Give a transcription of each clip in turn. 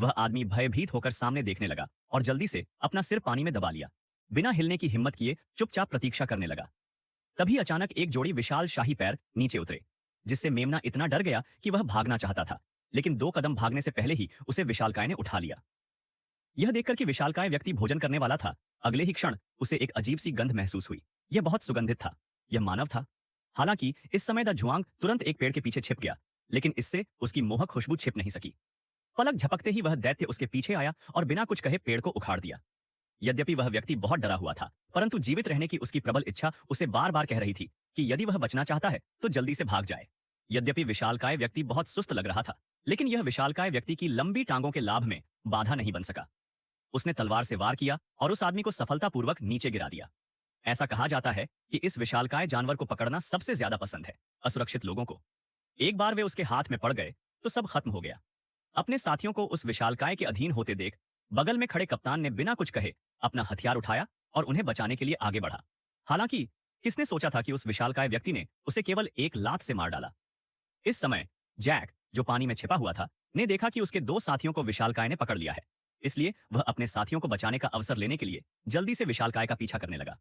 वह आदमी भयभीत होकर सामने देखने लगा और जल्दी से अपना सिर पानी में दबा लिया। बिना हिलने की हिम्मत किए चुपचाप प्रतीक्षा करने लगा। तभी अचानक एक जोड़ी विशाल शाही पैर नीचे उतरे, जिससे मेमना इतना डर गया कि वह भागना चाहता था, लेकिन 2 कदम भागने से पहले ही उसे विशालकाय ने उठा लिया। यह देखकर कि विशालकाय व्यक्ति भोजन करने वाला था, अगले ही क्षण उसे एक अजीब सी गंध महसूस हुई। यह बहुत सुगंधित था। यह मानव था। हालांकि इस समय द जुआंग तुरंत एक पेड़ के पीछे छिप गया, लेकिन इससे उसकी मोहक खुशबू छिप नहीं सकी। पलक झपकते ही वह दैत्य उसके पीछे आया और बिना कुछ कहे पेड़ को उखाड़ दिया। यद्यपि वह व्यक्ति बहुत डरा हुआ था, परंतु जीवित रहने की उसकी प्रबल इच्छा उसे बार बार कह रही थी कि यदि वह बचना चाहता है तो जल्दी से भाग जाए। यद्यपि विशालकाय व्यक्ति बहुत सुस्त लग रहा था, लेकिन यह विशालकाय व्यक्ति की लंबी टांगों के लाभ में बाधा नहीं बन सका। उसने तलवार से वार किया और उस आदमी को सफलतापूर्वक नीचे गिरा दिया। ऐसा कहा जाता है कि इस विशालकाय जानवर को पकड़ना सबसे ज्यादा पसंद है असुरक्षित लोगों को। एक बार वे उसके हाथ में पड़ गए तो सब खत्म हो गया। अपने साथियों को उस विशालकाय के अधीन होते देख बगल में खड़े कप्तान ने बिना कुछ कहे अपना हथियार उठाया और उन्हें बचाने के लिए आगे बढ़ा। हालांकि किसने सोचा था कि उस विशालकाय व्यक्ति ने उसे केवल एक लात से मार डाला। इस समय जैक, जो पानी में छिपा हुआ था, ने देखा कि उसके 2 साथियों को विशालकाय ने पकड़ लिया है। इसलिए वह अपने साथियों को बचाने का अवसर लेने के लिए जल्दी से विशालकाय का पीछा करने लगा।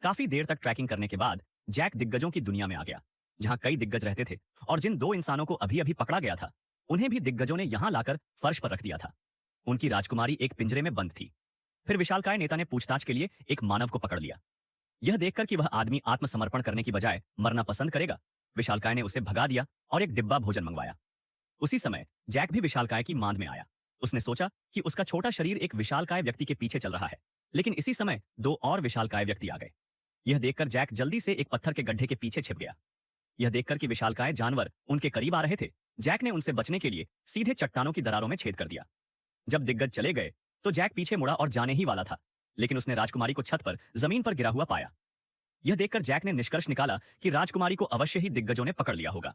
काफी देर तक ट्रैकिंग करने के बाद जैक दिग्गजों की दुनिया में आ गया, जहां कई दिग्गज रहते थे, और जिन 2 इंसानों को अभी अभी पकड़ा गया था उन्हें भी दिग्गजों ने यहां लाकर फर्श पर रख दिया था। उनकी राजकुमारी एक पिंजरे में बंद थी। फिर विशालकाय नेता ने पूछताछ के लिए एक मानव को पकड़ लिया। यह देखकर कि वह आदमी आत्मसमर्पण करने की बजाय मरना पसंद करेगा, विशालकाय ने उसे भगा दिया और एक डिब्बा भोजन मंगवाया। उसी समय जैक भी विशालकाय की मांद में आया। उसने सोचा कि उसका छोटा शरीर एक विशालकाय व्यक्ति के पीछे चल रहा है, लेकिन इसी समय 2 और विशालकाय व्यक्ति आ गए। यह देखकर जैक जल्दी से एक पत्थर के गड्ढे के पीछे छिप गया। यह देखकर कि विशालकाय जानवर उनके करीब आ रहे थे, जैक ने उनसे बचने के लिए सीधे चट्टानों की दरारों में छेद कर दिया। जब दिग्गज चले गए तो जैक पीछे मुड़ा और जाने ही वाला था, लेकिन उसने राजकुमारी को छत पर जमीन पर गिरा हुआ पाया। यह देखकर जैक ने निष्कर्ष निकाला कि राजकुमारी को अवश्य ही दिग्गजों ने पकड़ लिया होगा।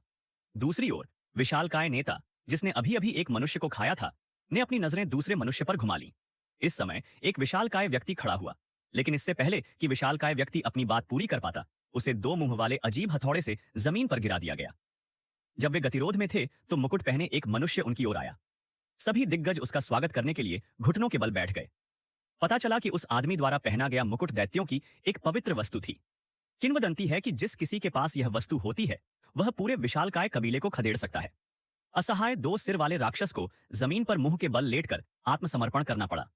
दूसरी ओर विशालकाय नेता, जिसने अभी अभी एक मनुष्य को खाया था, ने अपनी नजरें दूसरे मनुष्य पर घुमा ली। इस समय एक विशालकाय व्यक्ति खड़ा हुआ, लेकिन इससे पहले कि विशालकाय व्यक्ति अपनी बात पूरी कर पाता, उसे 2 मुंह वाले अजीब हथौड़े से जमीन पर गिरा दिया गया। जब वे गतिरोध में थे तो मुकुट पहने एक मनुष्य उनकी ओर आया। सभी दिग्गज उसका स्वागत करने के लिए घुटनों के बल बैठ गए। पता चला कि उस आदमी द्वारा पहना गया मुकुट दैत्यों की एक पवित्र वस्तु थी। किंवदंती है कि जिस किसी के पास यह वस्तु होती है वह पूरे विशालकाय कबीले को खदेड़ सकता है। असहाय 2 सिर वाले राक्षस को जमीन पर मुंह के बल लेटकर आत्मसमर्पण करना पड़ा।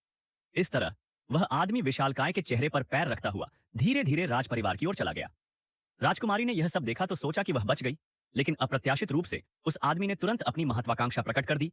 इस तरह वह आदमी विशालकाय के चेहरे पर पैर रखता हुआ धीरे धीरे राजपरिवार की ओर चला गया। राजकुमारी ने यह सब देखा तो सोचा कि वह बच गई, लेकिन अप्रत्याशित रूप से उस आदमी ने तुरंत अपनी महत्वाकांक्षा प्रकट कर दी